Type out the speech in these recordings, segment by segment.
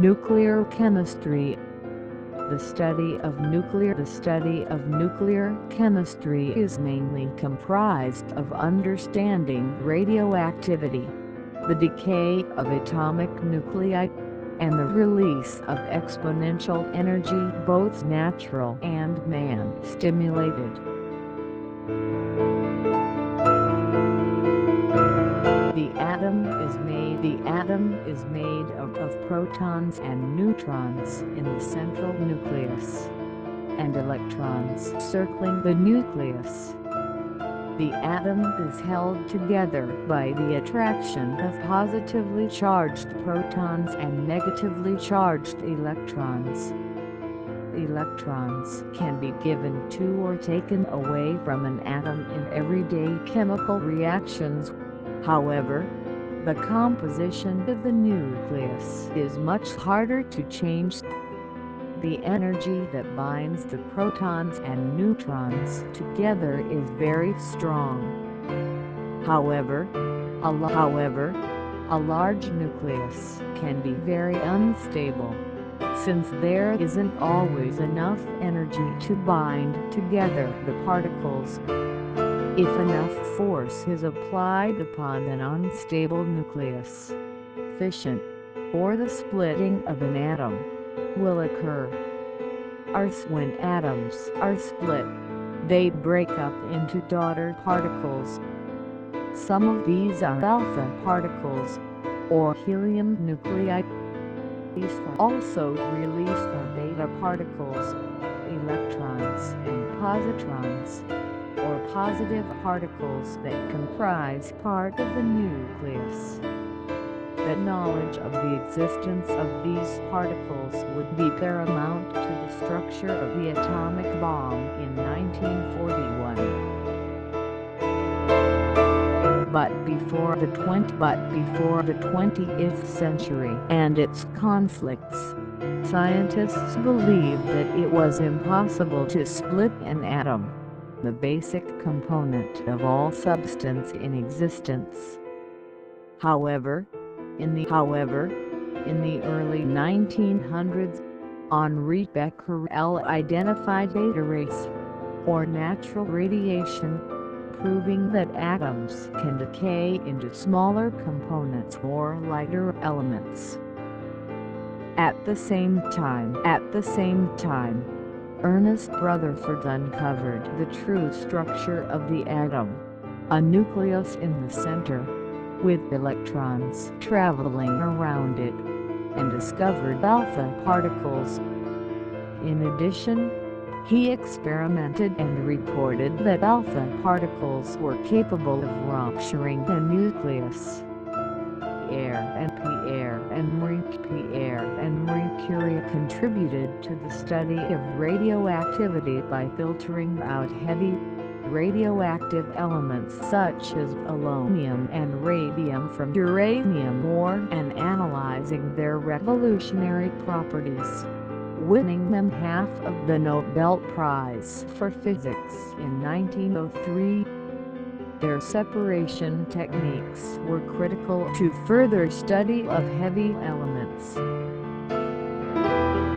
Nuclear chemistry. The study of nuclear chemistry is mainly comprised of understanding radioactivity, the decay of atomic nuclei, and the release of exponential energy, both natural and man-stimulated. The atom is made of protons and neutrons in the central nucleus, and electrons circling the nucleus. The atom is held together by the attraction of positively charged protons and negatively charged electrons. Electrons can be given to or taken away from an atom in everyday chemical reactions. However, the composition of the nucleus is much harder to change. The energy that binds the protons and neutrons together is very strong. However, a large nucleus can be very unstable, since there isn't always enough energy to bind together the particles. If enough force is applied upon an unstable nucleus, fission, or the splitting of an atom, will occur. When atoms are split, they break up into daughter particles. Some of these are alpha particles, or helium nuclei. These also released are beta particles, electrons and positrons, or positive particles that comprise part of the nucleus. The knowledge of the existence of these particles would be paramount to the structure of the atomic bomb in 1941. But before the 20th century and its conflicts, scientists believed that it was impossible to split an atom, the basic component of all substance in existence. However, in the early 1900s, Henri Becquerel identified beta rays, or natural radiation, proving that atoms can decay into smaller components or lighter elements. At the same time, Ernest Rutherford uncovered the true structure of the atom, a nucleus in the center, with electrons traveling around it, and discovered alpha particles. In addition, he experimented and reported that alpha particles were capable of rupturing a nucleus. Pierre and Marie Curie contributed to the study of radioactivity by filtering out heavy, radioactive elements such as polonium and radium from uranium ore and analyzing their revolutionary properties, winning them half of the Nobel Prize for Physics in 1903. Their separation techniques were critical to further study of heavy elements.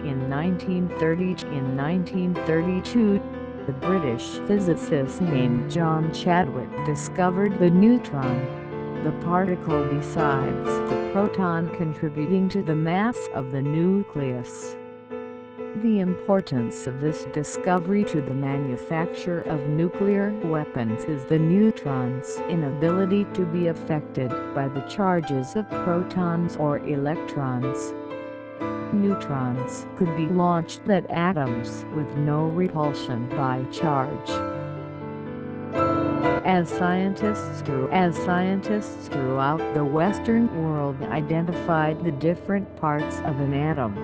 In 1932, the British physicist named John Chadwick discovered the neutron, the particle besides the proton contributing to the mass of the nucleus. The importance of this discovery to the manufacture of nuclear weapons is the neutron's inability to be affected by the charges of protons or electrons. Neutrons could be launched at atoms with no repulsion by charge. As scientists throughout the Western world identified the different parts of an atom,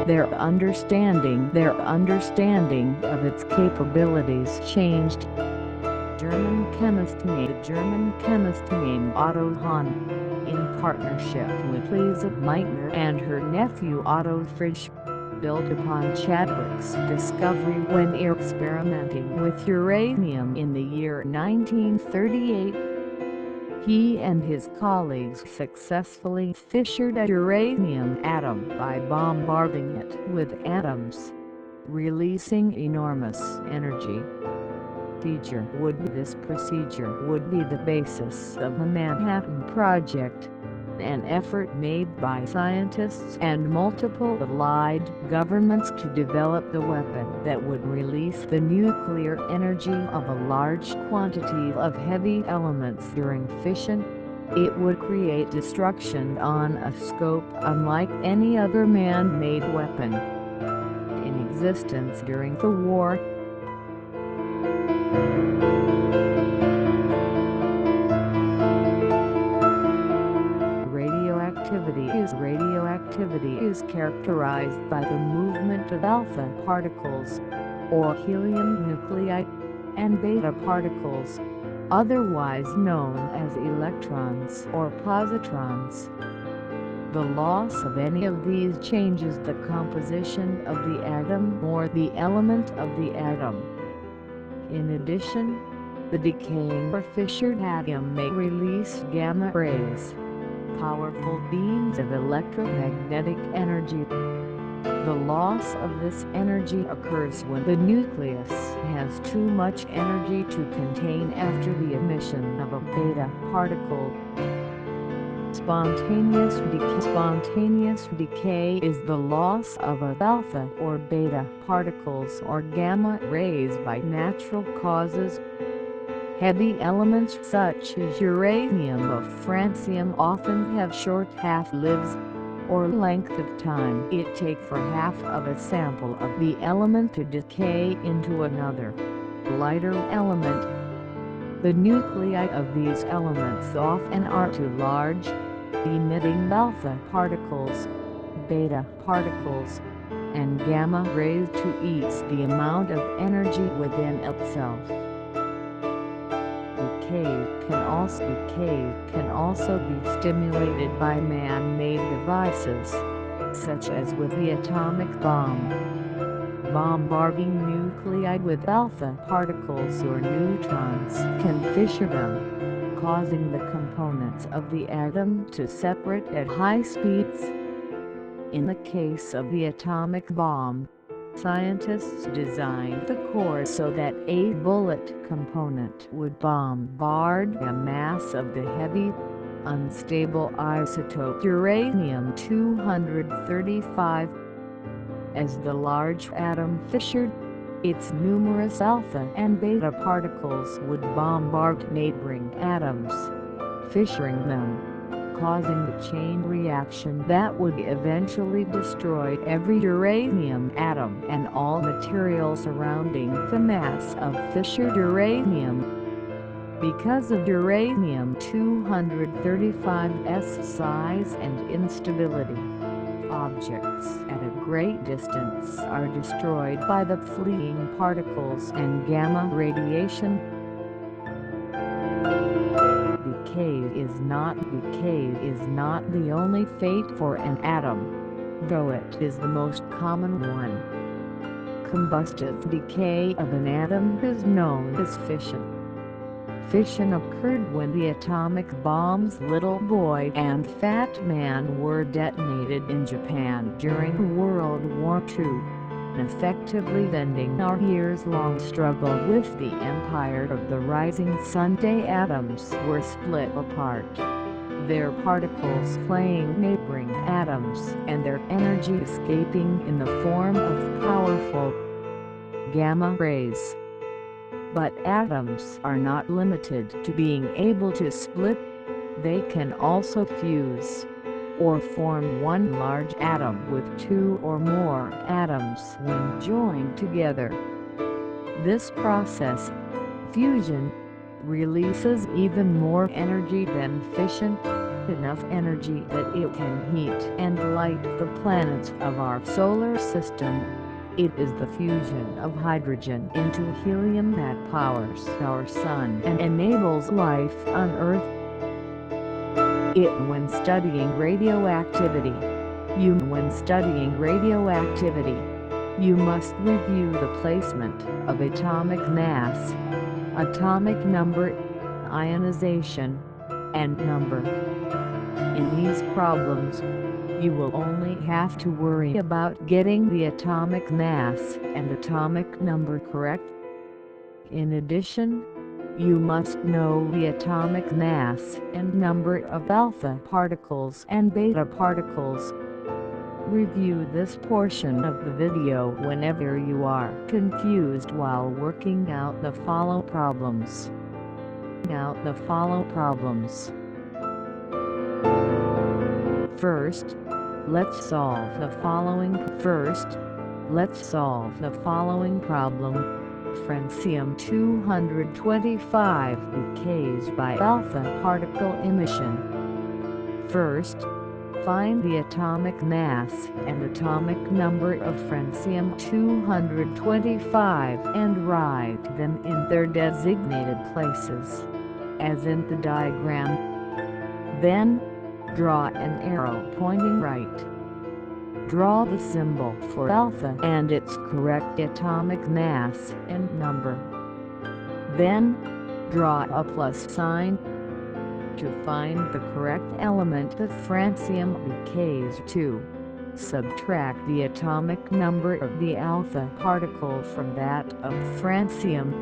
their understanding of its capabilities changed. The German chemist named Otto Hahn, in partnership with Lise Meitner and her nephew Otto Frisch, built upon Chadwick's discovery when experimenting with uranium in the year 1938. He and his colleagues successfully fissured a uranium atom by bombarding it with atoms, releasing enormous energy. This procedure would be the basis of the Manhattan Project, an effort made by scientists and multiple allied governments to develop the weapon that would release the nuclear energy of a large quantity of heavy elements during fission. It would create destruction on a scope unlike any other man-made weapon in existence during the war. Radioactivity is characterized by the movement of alpha particles, or helium nuclei, and beta particles, otherwise known as electrons or positrons. The loss of any of these changes the composition of the atom or the element of the atom. In addition, the decaying or fissured atom may release gamma rays, powerful beams of electromagnetic energy. The loss of this energy occurs when the nucleus has too much energy to contain after the emission of a beta particle. Spontaneous decay is the loss of alpha or beta particles or gamma rays by natural causes. Heavy elements such as uranium or francium often have short half-lives, or length of time it takes for half of a sample of the element to decay into another, lighter element. The nuclei of these elements often are too large, emitting alpha particles, beta particles, and gamma rays to eat the amount of energy within itself. Decay can also be stimulated by man-made devices, such as with the atomic bomb. Bombarding nuclei with alpha particles or neutrons can fissure them, causing the components of the atom to separate at high speeds. In the case of the atomic bomb, scientists designed the core so that a bullet component would bombard a mass of the heavy, unstable isotope uranium-235. As the large atom fissured, its numerous alpha and beta particles would bombard neighboring atoms, fissuring them, causing the chain reaction that would eventually destroy every uranium atom and all material surrounding the mass of fissured uranium. Because of uranium-235's size and instability, objects at a great distance are destroyed by the fleeing particles and gamma radiation. Decay is not the only fate for an atom, though it is the most common one. Combustive decay of an atom is known as fission. Fission occurred when the atomic bombs Little Boy and Fat Man were detonated in Japan during World War II, effectively ending our years-long struggle with the empire of the rising sun. The atoms were split apart, their particles flaying neighboring atoms and their energy escaping in the form of powerful gamma rays. But atoms are not limited to being able to split. They can also fuse, or form one large atom with two or more atoms when joined together. This process, fusion, releases even more energy than fission, enough energy that it can heat and light the planets of our solar system. It is the fusion of hydrogen into helium that powers our sun and enables life on Earth. When studying radioactivity, you must review the placement of atomic mass, atomic number, ionization, and number. In these problems, you will only have to worry about getting the atomic mass and atomic number correct. In addition, you must know the atomic mass and number of alpha particles and beta particles. Review this portion of the video whenever you are confused while working out the following problems. First, let's solve the following problem. Francium-225 decays by alpha particle emission. First, find the atomic mass and atomic number of francium-225 and write them in their designated places, as in the diagram. Then, draw an arrow pointing right. Draw the symbol for alpha and its correct atomic mass and number. Then, draw a plus sign. To find the correct element that francium decays to, subtract the atomic number of the alpha particle from that of francium.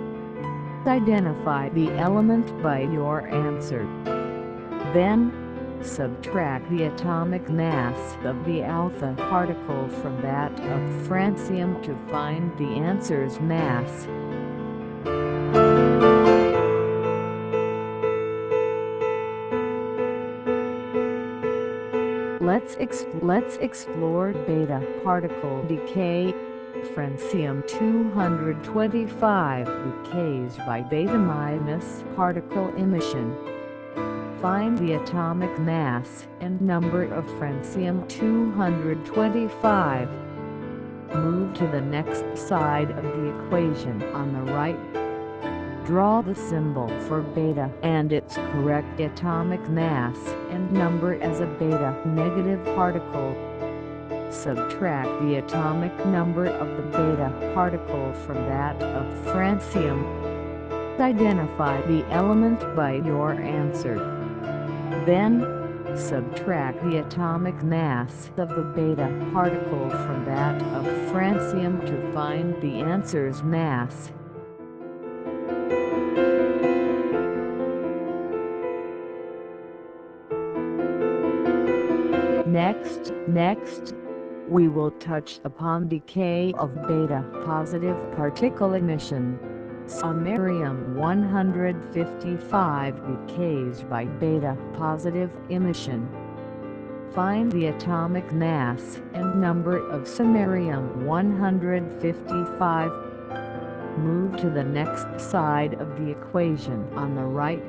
Identify the element by your answer. Then, subtract the atomic mass of the alpha particle from that of francium to find the answer's mass. Let's explore beta particle decay. Francium-225 decays by beta minus particle emission. Find the atomic mass and number of francium-225. Move to the next side of the equation on the right. Draw the symbol for beta and its correct atomic mass and number as a beta negative particle. Subtract the atomic number of the beta particle from that of francium. Identify the element by your answer. Then, subtract the atomic mass of the beta particle from that of francium to find the answer's mass. Next, we will touch upon decay of beta positive particle emission. Samarium-155 decays by beta positive emission. Find the atomic mass and number of samarium-155. Move to the next side of the equation on the right.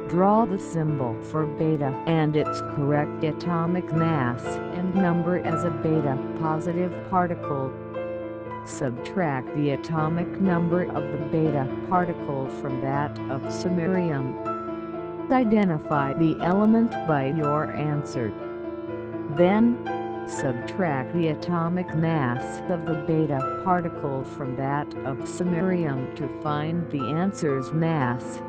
Draw the symbol for beta and its correct atomic mass and number as a beta positive particle. Subtract the atomic number of the beta particle from that of samarium. Identify the element by your answer. Then, subtract the atomic mass of the beta particle from that of samarium to find the answer's mass.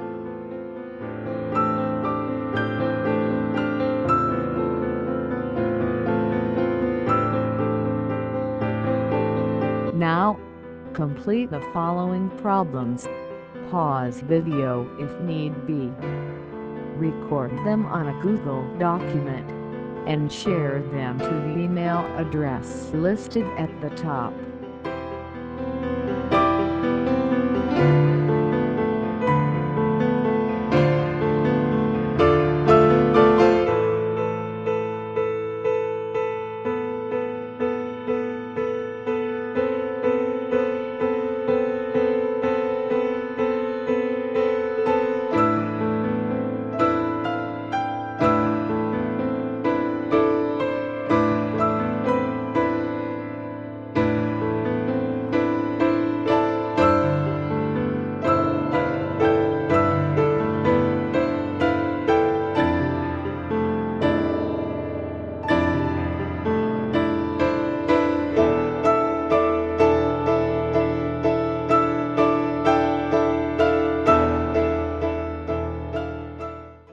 Now, complete the following problems. Pause video if need be. Record them on a Google document and share them to the email address listed at the top.